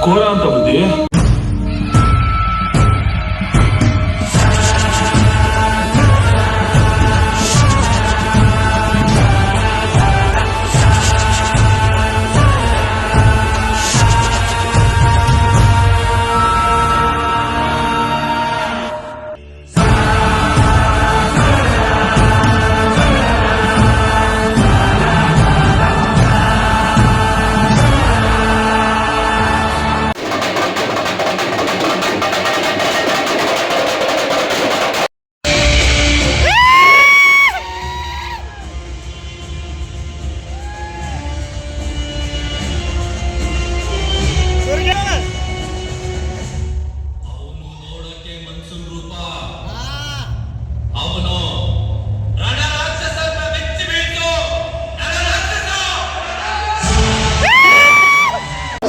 ಕೋರ ಅಂತ ಬುದ್ಧಿ.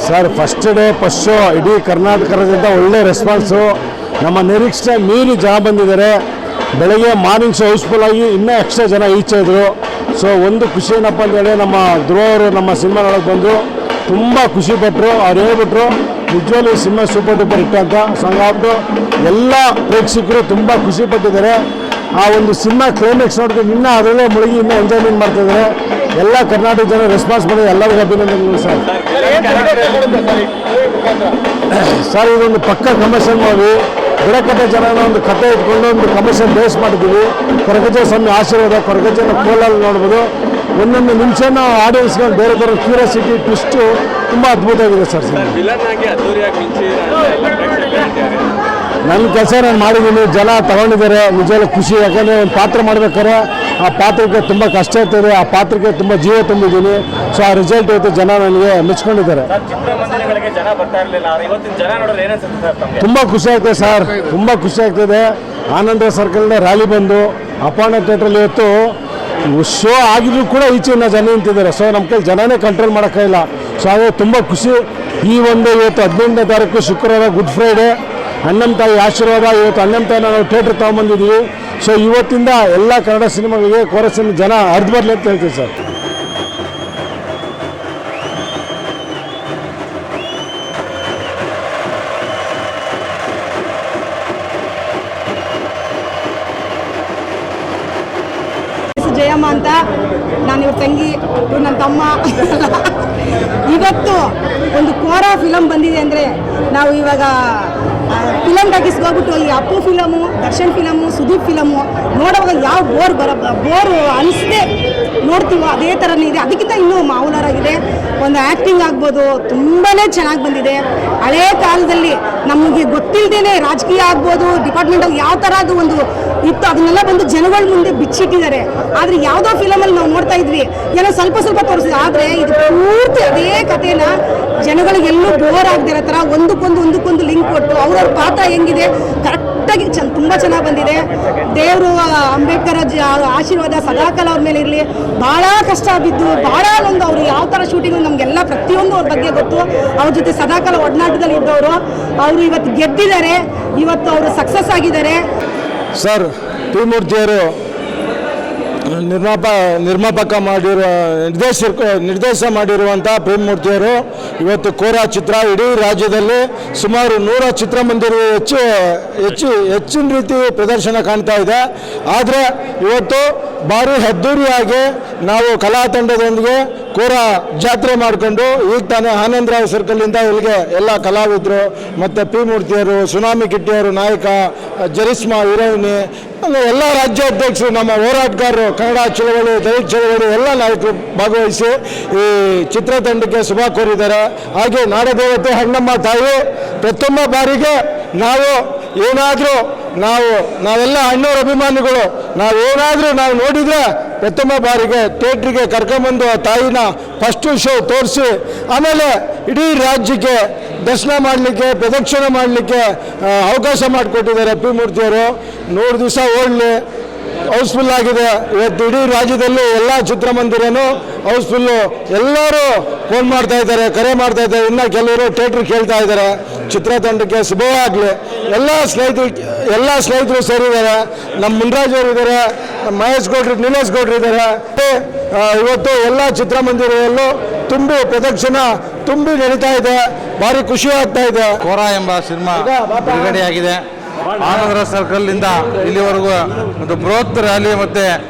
Sir, first show ಇಡೀ ಕರ್ನಾಟಕದಿಂದ ಒಳ್ಳೆ ರೆಸ್ಪಾನ್ಸು. ನಮ್ಮ ನಿರೀಕ್ಷೆ ಮೀರಿ ಜನ ಬಂದಿದ್ದಾರೆ. ಬೆಳಗ್ಗೆ ಮಾರ್ನಿಂಗ್ ಶೋ ಹೌಸ್ಫುಲ್ ಆಗಿ ಇನ್ನೂ ಎಕ್ಸ್ಟ್ರಾ ಜನ ಈಚೆ ಇದ್ರು. ಸೊ ಒಂದು ಖುಷಿ ಏನಪ್ಪ ಅಂತೇಳಿ ನಮ್ಮ ಧ್ರುವ ಅವರು ನಮ್ಮ ಸಿನಿಮಾ ನೋಡೋಕೆ ಬಂದು ತುಂಬ ಖುಷಿಪಟ್ಟರು. ಅವ್ರು ಹೇಳ್ಬಿಟ್ರು ನಿಜವಾಗ್ಲೂ ಸಿನಿಮಾ ಸೂಪರ್ ಡೂಪರ್ ಹಿಟ್ ಅಂತ. ಸೊ ಹಂಗಾಗ್ಬಿಟ್ಟು ಎಲ್ಲ ಪ್ರೇಕ್ಷಕರು ತುಂಬ ಖುಷಿಪಟ್ಟಿದ್ದಾರೆ. ಆ ಒಂದು ಸಿನಿಮಾ ಕ್ಲೈಮ್ಯಾಕ್ಸ್ ನೋಡಿದ್ರೆ ಇನ್ನೂ ಅದರಲ್ಲೇ ಮುಳುಗಿ ಇನ್ನೂ ಎಂಜಾಯ್ಮೆಂಟ್ ಮಾಡ್ತಿದ್ದಾರೆ. ಎಲ್ಲ ಕರ್ನಾಟಕ ಜನ ರೆಸ್ಪಾನ್ಸ್ ಮಾಡಿದ್ರೆ ಎಲ್ಲರಿಗೂ ಅಭಿನಂದನೆಗಳು ಸರ್. ಸರ್, ಇದೊಂದು ಪಕ್ಕ ಕಮರ್ಷಿಯಲ್ ಮೂವಿ. ಬುಡಕಟ್ಟ ಜನನ ಒಂದು ಕಥೆ ಇಟ್ಕೊಂಡು ಒಂದು ಕಮರ್ಷಿಯಲ್ ಬೇಸ್ ಮಾಡಿದ್ದೀವಿ. ಕೊರಗಜ್ಜ ಸ್ವಾಮಿ ಆಶೀರ್ವಾದ, ಕೊರಗಜ್ಜನ ಕೋಲಲ್ಲಿ ನೋಡ್ಬೋದು. ಒಂದೊಂದು ನಿಮಿಷನ ಆಡಿಯನ್ಸ್ಗೆ ಬೇರೆ ಬೇರೆ ಕ್ಯೂರಿಯಾಸಿಟಿ ಟ್ವಿಸ್ಟು ತುಂಬ ಅದ್ಭುತವಾಗಿದೆ ಸರ್. ನನ್ನ ಕೆಲಸ ನಾನು ಮಾಡಿದ್ದೀನಿ, ಜನ ತಗೊಂಡಿದ್ದಾರೆ. ನಿಜವಾಗ್ಲೂ ಖುಷಿ. ಯಾಕಂದರೆ ಒಂದು ಪಾತ್ರ ಮಾಡ್ಬೇಕಾದ್ರೆ ಆ ಪಾತ್ರಕ್ಕೆ ತುಂಬ ಕಷ್ಟ ಇರ್ತದೆ. ಆ ಪಾತ್ರಕ್ಕೆ ತುಂಬ ಜೀವ ತುಂಬಿದ್ದೀನಿ. ಸೊ ಆ ರಿಸಲ್ಟ್ ಇವತ್ತು ಜನ ನನಗೆ ಮೆಚ್ಕೊಂಡಿದ್ದಾರೆ. ತುಂಬ ಖುಷಿ ಆಗ್ತದೆ ಸರ್, ತುಂಬ ಖುಷಿ ಆಗ್ತದೆ. ಆನಂದ ಸರ್ಕಲ್ನ ರ್ಯಾಲಿ ಬಂದು ಅಪರ್ಣ ಥಿಯೇಟ್ರಲ್ಲಿ ಇವತ್ತು ಶೋ ಆಗಿದ್ರು ಕೂಡ ಈಚೆಯಿಂದ ಜನ ನಿಂತಿದ್ದಾರೆ. ಸೊ ನಮ್ಮ ಕೈ ಜನನೇ ಕಂಟ್ರೋಲ್ ಮಾಡೋಕ್ಕಾಗಿಲ್ಲ. ಸೊ ಹಾಗಾಗಿ ತುಂಬ ಖುಷಿ. ಈ ಒಂದು ಇವತ್ತು 15ನೇ ತಾರೀಕು ಶುಕ್ರವಾರ ಗುಡ್ ಫ್ರೈಡೆ, ಅಣ್ಣನ ತಾಯಿ ಆಶೀರ್ವಾದ. ಇವತ್ತು ಅಣ್ಣನ ತಾಯಿನ ನಾವು ಥಿಯೇಟ್ರ್ ತೊಗೊಂಬಂದಿದ್ದೀವಿ. ಸೊ ಇವತ್ತಿಂದ ಎಲ್ಲ ಕನ್ನಡ ಸಿನಿಮಾಗಳಿಗೆ ಕೋರಸಿನ ಜನ ಹರಿದು ಬರಲಿ ಅಂತ ಹೇಳ್ತೀವಿ ಸರ್. ಜಯಮ್ಮ ಅಂತ, ನಾನು ಇವ್ರ ತಂಗಿ, ಇವ್ರು ನನ್ನ ತಮ್ಮ. ಇವತ್ತು ಒಂದು ಕೋರ ಫಿಲಮ್ ಬಂದಿದೆ ಅಂದರೆ ನಾವು ಇವಾಗ ಫಿಲಮ್ ಟಾಕೀಸ್ಗೆ ಹೋಗ್ಬಿಟ್ಟು ಈ Appu film, Darshan film, Sudeep film ನೋಡುವಾಗ ಯಾವ ಬೋರು ಅನಿಸದೆ ನೋಡ್ತೀವೋ ಅದೇ ಥರನೇ ಇದೆ. ಅದಕ್ಕಿಂತ ಇನ್ನೂ ಮಾಮೂಲಾರಾಗಿದೆ. ಒಂದು ಆ್ಯಕ್ಟಿಂಗ್ ಆಗ್ಬೋದು, ತುಂಬಾ ಚೆನ್ನಾಗಿ ಬಂದಿದೆ. ಹಳೇ ಕಾಲದಲ್ಲಿ ನಮಗೆ ಗೊತ್ತಿಲ್ಲದೇ ರಾಜಕೀಯ ಆಗ್ಬೋದು, ಡಿಪಾರ್ಟ್ಮೆಂಟಲ್ಲಿ ಯಾವ ಥರದ್ದು ಒಂದು ಇತ್ತು ಅದನ್ನೆಲ್ಲ ಬಂದು ಜನಗಳ ಮುಂದೆ ಬಿಚ್ಚಿಟ್ಟಿದ್ದಾರೆ. ಆದರೆ ಯಾವುದೋ ಫಿಲಮಲ್ಲಿ ನಾವು ನೋಡ್ತಾ ಇದ್ವಿ, ಏನೋ ಸ್ವಲ್ಪ ತೋರಿಸಿದ್ರು. ಆದರೆ ಇದು ಪೂರ್ತಿ ಅದೇ ಕಥೆನ ಜನಗಳಿಗೆಲ್ಲೂ ಬೋರ್ ಆಗದಿರೋ ಥರ ಒಂದಕ್ಕೊಂದು ಲಿಂಕ್ ಕೊಟ್ಟು ಅವ್ರವ್ರ ಪಾತ್ರ ಹೆಂಗಿದೆ ಕರೆಕ್ಟಾಗಿ ತುಂಬ ಚೆನ್ನಾಗಿ ಬಂದಿದೆ. ದೇವರು ಅಂಬೇಡ್ಕರ್ ಆಶೀರ್ವಾದ ಸದಾಕಾಲ ಅವ್ರ ಮೇಲೆ ಇರಲಿ. ಭಾಳ ಕಷ್ಟ ಬಿದ್ದು ಭಾಳ ಒಂದು ಅವರು ಯಾವ ಥರ ಶೂಟಿಂಗು ನಮಗೆಲ್ಲ ಪ್ರತಿಯೊಂದು ಅವ್ರ ಬಗ್ಗೆ ಗೊತ್ತು. ಅವ್ರ ಜೊತೆ ಸದಾಕಾಲ ಒಡನಾಟದಲ್ಲಿ ಇದ್ದವರು. ಅವರು ಇವತ್ತು ಗೆದ್ದಿದ್ದಾರೆ, ಇವತ್ತು ಅವರು ಸಕ್ಸಸ್ ಆಗಿದ್ದಾರೆ. ಸರ್, ಪಿ ಮೂರ್ತಿಯವರು ನಿರ್ಮಾಪಕ ನಿರ್ದೇಶ ಮಾಡಿರುವಂಥ ಪ್ರೇಮ್ ಮೂರ್ತಿಯವರು ಇವತ್ತು ಕೋರ ಚಿತ್ರ ಇಡೀ ರಾಜ್ಯದಲ್ಲಿ ಸುಮಾರು 100 ಚಿತ್ರಮಂದಿರ ಹೆಚ್ಚಿನ ರೀತಿ ಪ್ರದರ್ಶನ ಕಾಣ್ತಾ ಇದೆ. ಆದರೆ ಇವತ್ತು ಭಾರಿ ಅದ್ದೂರಿಯಾಗಿ ನಾವು ಕಲಾ ತಂಡದೊಂದಿಗೆ ಕೋರ ಜಾತ್ರೆ ಮಾಡಿಕೊಂಡು ಈಗ ತಾನೇ ಆನಂದರಾವ್ ಸರ್ಕಲಿಂದ ಇಲ್ಲಿಗೆ ಎಲ್ಲ ಕಲಾವಿದರು ಮತ್ತು ಪಿ ಮೂರ್ತಿಯವರು, ಸುನಾಮಿ ಕಿಟ್ಟಿಯವರು ನಾಯಕ, ಜರಿಸ್ಮಾ ಹೀರೋಯಿನಿ, ಎಲ್ಲ ರಾಜ್ಯಾಧ್ಯಕ್ಷರು, ನಮ್ಮ ಹೋರಾಟಗಾರರು, ಕನ್ನಡ ಚಳವಳಿ, ದಲಿತ ಚಳವಳಿ ಎಲ್ಲ ನಾಯಕರು ಭಾಗವಹಿಸಿ ಈ ಚಿತ್ರತಂಡಕ್ಕೆ ಶುಭ ಕೋರಿದ್ದಾರೆ. ಹಾಗೆ ನಾಡದೇವತೆ ಹೆಣ್ಣಮ್ಮ ತಾಯಿ ಪ್ರಥಮ ಬಾರಿಗೆ ನಾವೆಲ್ಲ ಅಣ್ಣವ್ರ ಅಭಿಮಾನಿಗಳು ನಾವು ನೋಡಿದರೆ ಪ್ರಥಮ ಬಾರಿಗೆ ಥಿಯೇಟ್ರಿಗೆ ಕರ್ಕೊಂಬಂದು ಆ ತಾಯಿನ ಫಸ್ಟು ಶೋ ತೋರಿಸಿ ಆಮೇಲೆ ಇಡೀ ರಾಜ್ಯಕ್ಕೆ ದರ್ಶನ ಮಾಡಲಿಕ್ಕೆ, ಪ್ರದಕ್ಷಿಣೆ ಮಾಡಲಿಕ್ಕೆ ಅವಕಾಶ ಮಾಡಿಕೊಟ್ಟಿದ್ದಾರೆ ಪಿ ಮೂರ್ತಿಯವರು. 100 ದಿವಸ ಓಡಲಿ, ಹೌಸ್ಫುಲ್ ಆಗಿದೆ. ಇವತ್ತು ಇಡೀ ರಾಜ್ಯದಲ್ಲಿ ಎಲ್ಲ ಚಿತ್ರಮಂದಿರನೂ ಹೌಸ್ಫುಲ್ಲು. ಎಲ್ಲರೂ ಫೋನ್ ಮಾಡ್ತಾ ಇದ್ದಾರೆ, ಕರೆ ಮಾಡ್ತಾ ಇದ್ದಾರೆ. ಇನ್ನು ಕೆಲವರು ಥಿಯೇಟ್ರ್ ಕೇಳ್ತಾ ಇದ್ದಾರೆ. ಚಿತ್ರತಂಡಕ್ಕೆ ಶುಭವಾಗಲಿ. ಎಲ್ಲ ಸ್ನೇಹಿತರು ಸೇರಿದ್ದಾರೆ. ನಮ್ಮ ಮುನ್ರಾಜ್ ಅವರು ಇದ್ದಾರೆ, ನಮ್ಮ ಮಹೇಶ್ ಗೌಡ್ರು, ನಿಲೇಶ್ ಗೌಡ್ರು ಇದ್ದಾರೆ. ಇವತ್ತು ಎಲ್ಲ ಚಿತ್ರಮಂದಿರದಲ್ಲೂ ತುಂಬಿ ಪ್ರದರ್ಶನ ತುಂಬಿ ನಡೀತಾ ಇದೆ. ಭಾರಿ ಖುಷಿ ಆಗ್ತಾ ಇದೆ. ಕೋರಾ ಎಂಬ ಸಿನಿಮಾ ಬಿಡುಗಡೆಯಾಗಿದೆ. ಆನಂದರ ಸರ್ಕಲ್ನಿಂದ ಇಲ್ಲಿವರೆಗೂ ಒಂದು ಬೃಹತ್ ರ್ಯಾಲಿ ಮತ್ತು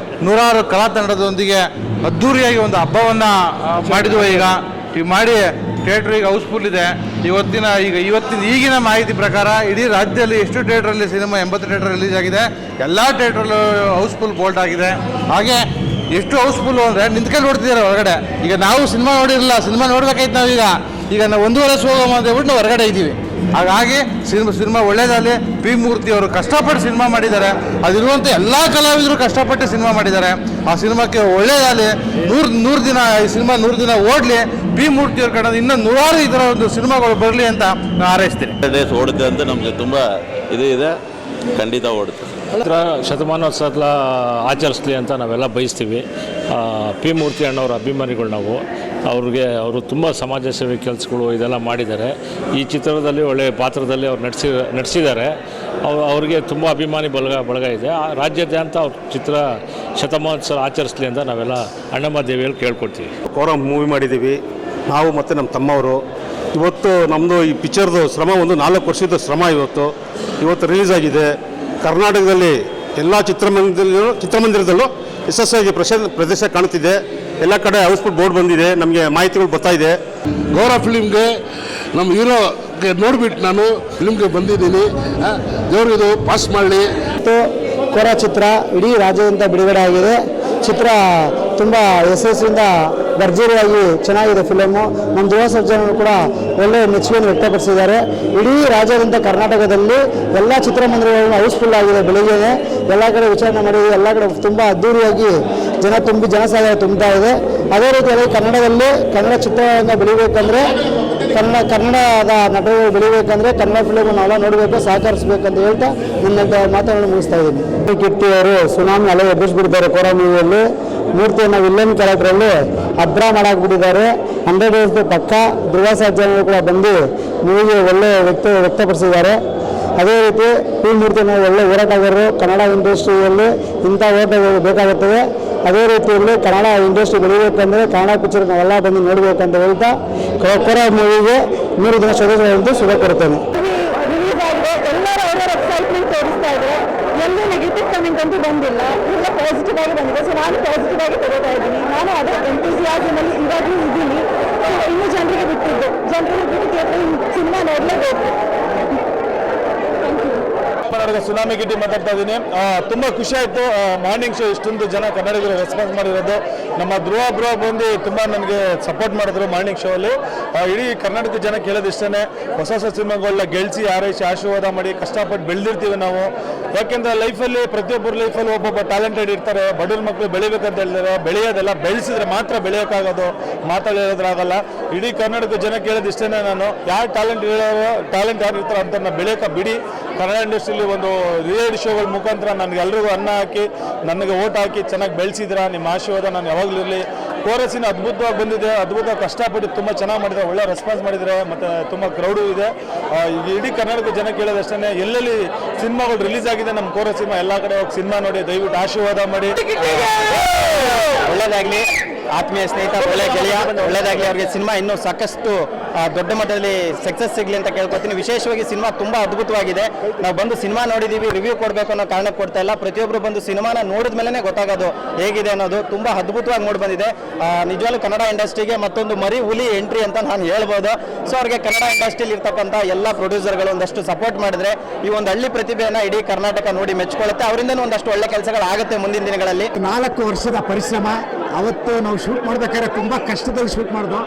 ನೂರಾರು ಕಲಾ ತಂಡದೊಂದಿಗೆ ಅದ್ಧೂರಿಯಾಗಿ ಒಂದು ಹಬ್ಬವನ್ನು ಮಾಡಿದ್ವು. ಈಗ ಮಾಡಿ ಥಿಯೇಟ್ರ್ ಈಗ ಹೌಸ್ಫುಲ್ ಇದೆ. ಈಗಿನ ಮಾಹಿತಿ ಪ್ರಕಾರ ಇಡೀ ರಾಜ್ಯದಲ್ಲಿ ಎಷ್ಟು ಥಿಯೇಟ್ರಲ್ಲಿ ಸಿನಿಮಾ 80 ಥಿಯೇಟ್ರ್ ರಿಲೀಸ್ ಆಗಿದೆ. ಎಲ್ಲ ಥಿಯೇಟ್ರಲ್ಲೂ ಹೌಸ್ಫುಲ್ ಬೋಲ್ಟ್ ಆಗಿದೆ. ಹಾಗೆ ಎಷ್ಟು ಹೌಸ್ಫುಲ್ಲು ಅಂದರೆ ನಿಂತ್ಕೊಂಡು ನೋಡ್ತಿದ್ದಾರೆ ಹೊರಗಡೆ. ಈಗ ನಾವು ಸಿನಿಮಾ ನೋಡಿರಲಿಲ್ಲ, ಸಿನಿಮಾ ನೋಡ್ಬೇಕಾಯ್ತು ನಾವೀಗ. ನಾವು 1.5 ವರ್ಷ ಹೋಗೋಣ ಅಂತ ಹೇಳ್ಬಿಟ್ಟು ನಾವು ಹೊರಗಡೆ ಇದ್ದೀವಿ. ಹಾಗಾಗಿ ಸಿನಿಮಾ ಒಳ್ಳೇದಾಗಲಿ. ಪಿ ಮೂರ್ತಿ ಅವರು ಕಷ್ಟಪಟ್ಟು ಸಿನಿಮಾ ಮಾಡಿದ್ದಾರೆ. ಅದಿರುವಂಥ ಎಲ್ಲ ಕಲಾವಿದರು ಕಷ್ಟಪಟ್ಟು ಸಿನಿಮಾ ಮಾಡಿದ್ದಾರೆ. ಆ ಸಿನಿಮಾಕ್ಕೆ ಒಳ್ಳೇದಾಗಲಿ. 100 ದಿನ ಈ ಸಿನಿಮಾ 100 ದಿನ ಓಡಲಿ. ಪಿ ಮೂರ್ತಿಯವ್ರ ಕಡೆ ಇನ್ನೂ ನೂರಾರು ಈ ಥರ ಒಂದು ಸಿನಿಮಾಗಳು ಬರಲಿ ಅಂತ ನಾನು ಹಾರೈಸ್ತೀನಿ. ಡೇಸ್ ಓಡುತ್ತೆ ಅಂತ ನಮಗೆ ತುಂಬ ಇದೆ, ಖಂಡಿತ ಓಡುತ್ತೆ. ಶತಮಾನೋತ್ಸವ ಆಚರಿಸಲಿ ಅಂತ ನಾವೆಲ್ಲ ಬಯಸ್ತೀವಿ. ಪಿ ಮೂರ್ತಿ ಅಣ್ಣವ್ರ ಅಭಿಮಾನಿಗಳು ನಾವು. ಅವರು ತುಂಬ ಸಮಾಜ ಸೇವೆ ಕೆಲಸಗಳು ಇದೆಲ್ಲ ಮಾಡಿದ್ದಾರೆ. ಈ ಚಿತ್ರದಲ್ಲಿ ಒಳ್ಳೆಯ ಪಾತ್ರದಲ್ಲಿ ಅವ್ರು ನಟಿಸಿದ್ದಾರೆ. ಅವ್ರಿಗೆ ತುಂಬ ಅಭಿಮಾನಿ ಬಳಗ ಇದೆ. ರಾಜ್ಯಾದ್ಯಂತ ಅವ್ರ ಚಿತ್ರ ಶತಮಾನೋತ್ಸವ ಆಚರಿಸಲಿ ಅಂತ ನಾವೆಲ್ಲ ಅಣ್ಣಮ್ಮ ದೇವಿಯಲ್ಲಿ ಕೇಳ್ಕೊಳ್ತೀವಿ. ಕೋರಾ ಮೂವಿ ಮಾಡಿದ್ದೀವಿ ನಾವು ಮತ್ತು ನಮ್ಮ ತಮ್ಮವರು. ಇವತ್ತು ನಮ್ಮದು ಈ ಪಿಕ್ಚರ್ದು ಶ್ರಮ ಒಂದು 4 ವರ್ಷದ ಶ್ರಮ ಇವತ್ತು ರಿಲೀಸ್ ಆಗಿದೆ. ಕರ್ನಾಟಕದಲ್ಲಿ ಎಲ್ಲ ಚಿತ್ರಮಂದಿರದಲ್ಲೂ ಯಶಸ್ವಿಯಾಗಿ ಪ್ರದೇಶ ಕಾಣುತ್ತಿದೆ. ಎಲ್ಲ ಕಡೆ ಹೌಸ್ಫುಲ್ ಬೋರ್ಡ್ ಬಂದಿದೆ. ನಮಗೆ ಮಾಹಿತಿಗಳು ಬರ್ತಾ ಇದೆ. ಗೌರವ ಫಿಲಿಮ್ಗೆ ನಮ್ಮ ಹೀರೋಗೆ ನೋಡಿಬಿಟ್ಟು ನಾನು ಫಿಲ್ಮ್ಗೆ ಬಂದಿದ್ದೀನಿ. ದೇವ್ರಿದು ಪಾಸ್ ಮಾಡಲಿ. ಕೋರಾ ಚಿತ್ರ ಇಡೀ ರಾಜ್ಯದಿಂದ ಬಿಡುಗಡೆ ಆಗಿದೆ. ಚಿತ್ರ ತುಂಬ ಯಶಸ್ವಿಯಿಂದ ಭರ್ಜರಿಯಾಗಿ ಚೆನ್ನಾಗಿದೆ ಫಿಲಮು. ನಮ್ಮ ಧ್ರುವ ಸರ್ಜನರು ಕೂಡ ಒಳ್ಳೆಯ ಮೆಚ್ಚುಗೆಯನ್ನು ವ್ಯಕ್ತಪಡಿಸಿದ್ದಾರೆ. ಇಡೀ ರಾಜ್ಯದಿಂದ ಕರ್ನಾಟಕದಲ್ಲಿ ಎಲ್ಲ ಚಿತ್ರಮಂದಿರಗಳನ್ನು ಹೌಸ್ಫುಲ್ ಆಗಿದೆ. ಬೆಳಿಗ್ಗೆ ಎಲ್ಲ ಕಡೆ ವಿಚಾರಣೆ ಮಾಡಿದೆ. ಎಲ್ಲ ಕಡೆ ತುಂಬ ಅದ್ಧೂರಿಯಾಗಿ ಜನಸಾಗರ ತುಂಬ್ತಾ ಇದೆ. ಅದೇ ರೀತಿಯಾಗಿ ಕನ್ನಡದಲ್ಲಿ ಕನ್ನಡ ಚಿತ್ರರಂಗ ಬೆಳಿಬೇಕಂದ್ರೆ ಕನ್ನಡದ ನಟರು ಬೆಳಿಬೇಕಂದ್ರೆ ಕನ್ನಡ ಫಿಲಮ್ ನಾವೆಲ್ಲ ನೋಡಬೇಕು, ಸಹಕರಿಸಬೇಕಂತ ಹೇಳ್ತಾ ನನ್ನ ಮಾತುಗಳನ್ನು ಮುಗಿಸ್ತಾ ಇದ್ದೀನಿ. ಕೀರ್ತಿ ಅವರು ಸುನಾಮಿ ಅಲೆ ಎಬ್ಬಿಸ್ಬಿಟ್ಟಿದ್ದಾರೆ. ಕೋರಾ ಮೂವಿಯಲ್ಲಿ ಮೂರ್ತಿಯನ್ನು ವಿಲ್ಲನ್ ಕ್ಯಾರೆಕ್ಟ್ರಲ್ಲಿ ಅಬ್ರಾ ಮಾಡಾಕ್ಬಿಟ್ಟಿದ್ದಾರೆ. 100 ಡೇಸ್ ಪಕ್ಕ. ಧ್ರುವ ಸರ್ಜನರು ಕೂಡ ಬಂದು ಮೂವಿಗೆ ಒಳ್ಳೆಯ ವ್ಯಕ್ತಪಡಿಸಿದ್ದಾರೆ. ಅದೇ ರೀತಿ ಪಿ ಮೂರ್ತಿಯನ್ನು ಒಳ್ಳೆ ಹೋರಾಟಗಾರರು. ಕನ್ನಡ ಇಂಡಸ್ಟ್ರಿಯಲ್ಲಿ ಇಂಥ ಹೋರಾಟಗಳು ಬೇಕಾಗುತ್ತದೆ. ಅದೇ ರೀತಿಯಲ್ಲಿ ಕನ್ನಡ ಇಂಡಸ್ಟ್ರಿ ಬೆಳಿಬೇಕಂದ್ರೆ ಕನ್ನಡ ಪಿಕ್ಚರ್ ನಾವೆಲ್ಲ ಬಂದು ನೋಡಬೇಕಂತ ಹೇಳ್ತಾ ಕೋರಾ ಮೂವಿಗೆ 100 ದಿನ ಶುಭ ಕೊಡ್ತೇನೆ. ಎಲ್ಲರೂ ಅವರ ಎಕ್ಸೈಟ್ಮೆಂಟ್ ತೋರಿಸ್ತಾ ಇದ್ದಾರೆ. ಎಲ್ಲೂ ನೆಗೆಟಿವ್ ಕಮೆಂಟ್ ಅಂತೂ ಬಂದಿಲ್ಲ. ಎಲ್ಲ ಪಾಸಿಟಿವ್ ಆಗಿ ಬಂದಿದೆ. ಸೊ ನಾನು ಪಾಸಿಟಿವ್ ಆಗಿ ತಗೋತಾ ಇದ್ದೀನಿ. ನಾನು ಅದೇ ಎಂಥೂಸಿಯಾಸಮಲ್ಲಿ ಇವಾಗಲೂ ಇದ್ದೀನಿ. ಇನ್ನೂ ಜನರಿಗೆ ಬಿಟ್ಟಿದ್ದು ಸಿನಿಮಾ ನೋಡಲೇಬೇಕು. ಸುನಾಮಿ ಗಿಟ್ಟಿ ಮಾತಾಡ್ತಾ ಇದ್ದೀನಿ. ತುಂಬ ಖುಷಿ ಆಯಿತು. ಮಾರ್ನಿಂಗ್ ಶೋ ಇಷ್ಟೊಂದು ಜನ ಕನ್ನಡಿಗರು ರೆಸ್ಪಾನ್ಸ್ ಮಾಡಿರೋದು. ನಮ್ಮ ಧ್ರುವ ಬಂದು ತುಂಬ ನನಗೆ ಸಪೋರ್ಟ್ ಮಾಡಿದ್ರು ಮಾರ್ನಿಂಗ್ ಶೋ ಅಲ್ಲಿ. ಇಡೀ ಕರ್ನಾಟಕದ ಜನ ಕೇಳೋದಿಷ್ಟೇ, ಹೊಸ ಸಿನಿಮಾಗಳನ್ನ ಗೆಲ್ಸಿ ಆರೈಸಿ ಆಶೀರ್ವಾದ ಮಾಡಿ ಕಷ್ಟಪಟ್ಟು ಬೆಳೆದಿರ್ತೀವಿ ನಾವು. ಯಾಕೆಂದರೆ ಲೈಫಲ್ಲಿ ಪ್ರತಿಯೊಬ್ಬರ ಲೈಫಲ್ಲಿ ಒಬ್ಬೊಬ್ಬ ಟ್ಯಾಲೆಂಟೆಡ್ ಇರ್ತಾರೆ. ಬಡವ್ರ ಮಕ್ಕಳು ಬೆಳಿಬೇಕಂತ ಹೇಳ್ತಾರೆ. ಬೆಳೆಯೋದೆಲ್ಲ ಬೆಳೆಸಿದ್ರೆ ಮಾತ್ರ ಬೆಳೆಯೋಕ್ಕಾಗೋದು, ಮಾತಾಡೋದ್ರಾಗಲ್ಲ. ಇಡೀ ಕರ್ನಾಟಕದ ಜನ ಕೇಳೋದಿಷ್ಟೇ ನಾನು, ಯಾರು ಟ್ಯಾಲೆಂಟ್ ಯಾರು ಇರ್ತಾರೆ ಅಂತ ಬೆಳೆಯೋಕೆ ಬಿಡಿ. ಕನ್ನಡ ಇಂಡಸ್ಟ್ರಿಯಲ್ಲಿ ಒಂದು ರಿಯಾಲಿಟಿ ಶೋಗಳ ಮುಖಾಂತರ ನನಗೆಲ್ಲರಿಗೂ ಅನ್ನ ಹಾಕಿ ನನಗೆ ಓಟ್ ಹಾಕಿ ಚೆನ್ನಾಗಿ ಬೆಳೆಸಿದ್ದೀರಾ. ನಿಮ್ಮ ಆಶೀರ್ವಾದ ನಾನು ಯಾವಾಗಲೂ ಇರಲಿ. ಕೋರಸಿನ ಅದ್ಭುತವಾಗಿ ಬಂದಿದೆ. ಅದ್ಭುತವಾಗಿ ಕಷ್ಟಪಟ್ಟು ತುಂಬ ಚೆನ್ನಾಗಿ ಮಾಡಿದ್ದಾರೆ. ಒಳ್ಳೆ ರೆಸ್ಪಾನ್ಸ್ ಮಾಡಿದ್ದಾರೆ. ಮತ್ತು ತುಂಬ ಕ್ರೌಡು ಇದೆ. ಇಡೀ ಕರ್ನಾಟಕ ಜನ ಕೇಳೋದಷ್ಟೇ, ಎಲ್ಲೆಲ್ಲಿ ಸಿನಿಮಾಗಳು ರಿಲೀಸ್ ಆಗಿದೆ ನಮ್ಮ ಕೋರ ಸಿನಿಮಾ ಎಲ್ಲ ಕಡೆ ಹೋಗಿ ಸಿನಿಮಾ ನೋಡಿ ದಯವಿಟ್ಟು ಆಶೀರ್ವಾದ ಮಾಡಿ. ಒಳ್ಳೆಯದಾಗಲಿ. ಆತ್ಮೀಯ ಸ್ನೇಹಿತ, ಒಳ್ಳೆಯ ಗೆಳೆಯ, ಒಳ್ಳೆಯದಾಗಲಿ. ಅವರಿಗೆ ಸಿನಿಮಾ ಇನ್ನೂ ಸಾಕಷ್ಟು ದೊಡ್ಡ ಮಟ್ಟದಲ್ಲಿ ಸಕ್ಸಸ್ ಸಿಗಲಿ ಅಂತ ಕೇಳ್ಕೊತೀನಿ. ವಿಶೇಷವಾಗಿ ಸಿನಿಮಾ ತುಂಬ ಅದ್ಭುತವಾಗಿದೆ. ನಾವು ಬಂದು ಸಿನಿಮಾ ನೋಡಿದ್ದೀವಿ, ರಿವ್ಯೂ ಕೊಡಬೇಕು ಅನ್ನೋ ಕಾರಣಕ್ಕೆ ಕೊಡ್ತಾ ಇಲ್ಲ. ಪ್ರತಿಯೊಬ್ಬರು ಬಂದು ಸಿನಿಮಾನ ನೋಡಿದ ಮೇಲೆ ಗೊತ್ತಾಗೋದು ಹೇಗಿದೆ ಅನ್ನೋದು. ತುಂಬ ಅದ್ಭುತವಾಗಿ ಮೂಡಿ ಬಂದಿದೆ. ನಿಜವಾಗ್ಲೂ ಕನ್ನಡ ಇಂಡಸ್ಟ್ರಿಗೆ ಮತ್ತೊಂದು ಮರಿ ಹುಲಿ ಎಂಟ್ರಿ ಅಂತ ನಾನು ಹೇಳ್ಬೋದು. ಸೊ ಅವ್ರಿಗೆ ಕನ್ನಡ ಇಂಡಸ್ಟ್ರಿಯಲ್ಲಿ ಇರ್ತಕ್ಕಂಥ ಎಲ್ಲ ಪ್ರೊಡ್ಯೂಸರ್ಗಳು ಒಂದಷ್ಟು ಸಪೋರ್ಟ್ ಮಾಡಿದ್ರೆ ಈ ಒಂದು ಹಳ್ಳಿ ಪ್ರತಿಭೆಯನ್ನು ಇಡೀ ಕರ್ನಾಟಕ ನೋಡಿ ಮೆಚ್ಕೊಳ್ಳುತ್ತೆ. ಅವರಿಂದನೂ ಒಂದಷ್ಟು ಒಳ್ಳೆ ಕೆಲಸಗಳಾಗುತ್ತೆ ಮುಂದಿನ ದಿನಗಳಲ್ಲಿ. 4 ವರ್ಷದ ಪರಿಶ್ರಮ. ಅವತ್ತು ನಾವು ಶೂಟ್ ಮಾಡ್ಬೇಕಾದ್ರೆ ತುಂಬ ಕಷ್ಟದಲ್ಲಿ ಶೂಟ್ ಮಾಡಿದ್ವು.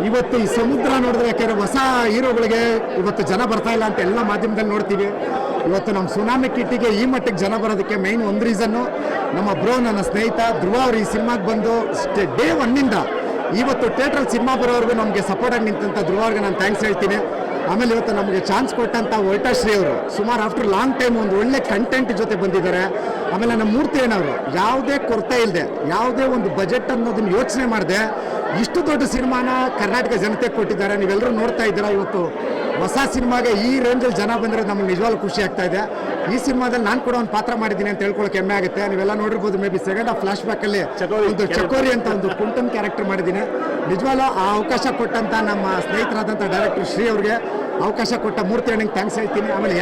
ಇವತ್ತು ಈ ಸಮುದ್ರ ನೋಡಿದ್ರೆ ಯಾಕೆಂದರೆ ಹೊಸ ಹೀರೋಗಳಿಗೆ ಇವತ್ತು ಜನ ಬರ್ತಾ ಇಲ್ಲ ಅಂತ ಎಲ್ಲ ಮಾಧ್ಯಮದಲ್ಲಿ ನೋಡ್ತೀವಿ. ಇವತ್ತು ನಮ್ಮ ಸುನಾಮಿ ಕಿಟ್ಟಿಗೆ ಈ ಮಟ್ಟಿಗೆ ಜನ ಬರೋದಕ್ಕೆ ಮೇಯ್ನ್ ಒಂದು ರೀಸನ್ನು ನಮ್ಮ ನನ್ನ ಸ್ನೇಹಿತ ಧ್ರುವ ಅವರು ಈ ಸಿನಿಮಾಗೆ ಬಂದು ಡೇ 1 ಇವತ್ತು ಥಿಯೇಟ್ರಲ್ಲಿ ಸಿನಿಮಾ ಬರೋವರೆಗೂ ನಮಗೆ ಸಪೋರ್ಟಾಗಿ ನಿಂತಂಥ ಧ್ರುವ ಅವ್ರಿಗೆ ನಾನು ಥ್ಯಾಂಕ್ಸ್ ಹೇಳ್ತೀನಿ. ಆಮೇಲೆ ಇವತ್ತು ನಮಗೆ ಚಾನ್ಸ್ ಕೊಟ್ಟಂಥ ವೈಟಾಶ್ರೀ ಅವರು ಸುಮಾರು ಆಫ್ಟರ್ ಲಾಂಗ್ ಟೈಮ್ ಒಂದು ಒಳ್ಳೆ ಕಂಟೆಂಟ್ ಜೊತೆ ಬಂದಿದ್ದಾರೆ. ಆಮೇಲೆ ನಮ್ಮ ಮೂರ್ತಿ ಏನವರು ಯಾವುದೇ ಕೊರತೆ ಇಲ್ಲದೆ, ಯಾವುದೇ ಒಂದು ಬಜೆಟ್ ಅನ್ನೋದನ್ನು ಯೋಚನೆ ಮಾಡದೆ ಇಷ್ಟು ದೊಡ್ಡ ಸಿನಿಮಾನ ಕರ್ನಾಟಕ ಜನತೆಗೆ ಕೊಟ್ಟಿದ್ದಾರೆ. ನೀವೆಲ್ಲರೂ ನೋಡ್ತಾ ಇದ್ದೀರಾ. ಇವತ್ತು ಹೊಸ ಸಿನಿಮಾಗೆ ಈ ರೇಂಜಲ್ಲಿ ಜನ ಬಂದರೆ ನಮಗೆ ನಿಜವಾಗ್ಲೂ ಖುಷಿ ಆಗ್ತಾ ಇದೆ. ಈ ಸಿನಿಮಾದಲ್ಲಿ ನಾನು ಕೂಡ ಒಂದು ಪಾತ್ರ ಮಾಡಿದ್ದೀನಿ ಅಂತ ಹೇಳ್ಕೊಳ್ಳೋಕೆ ಹೆಮ್ಮೆ ಆಗುತ್ತೆ. ನೀವೆಲ್ಲ ನೋಡಿರ್ಬೋದು, maybe second of flash ಬ್ಯಾಕಲ್ಲಿ ಒಂದು ಚಕೋರಿ ಅಂತ ಒಂದು ಕುಂಟನ್ ಕ್ಯಾರೆಕ್ಟರ್ ಮಾಡಿದ್ದೀನಿ. ನಿಜವಾಗ್ಲೂ ಆ ಅವಕಾಶ ಕೊಟ್ಟಂತ ನಮ್ಮ ಸ್ನೇಹಿತರಾದಂಥ ಡೈರೆಕ್ಟರ್ ಶ್ರೀ ಅವ್ರಿಗೆ ಅವಕಾಶ ಕೊಟ್ಟ ಮೂರ್ತಿ ಅಣ್ಣಂಗೆ ಥ್ಯಾಂಕ್ಸ್ ಹೇಳ್ತೀನಿ. ಆಮೇಲೆ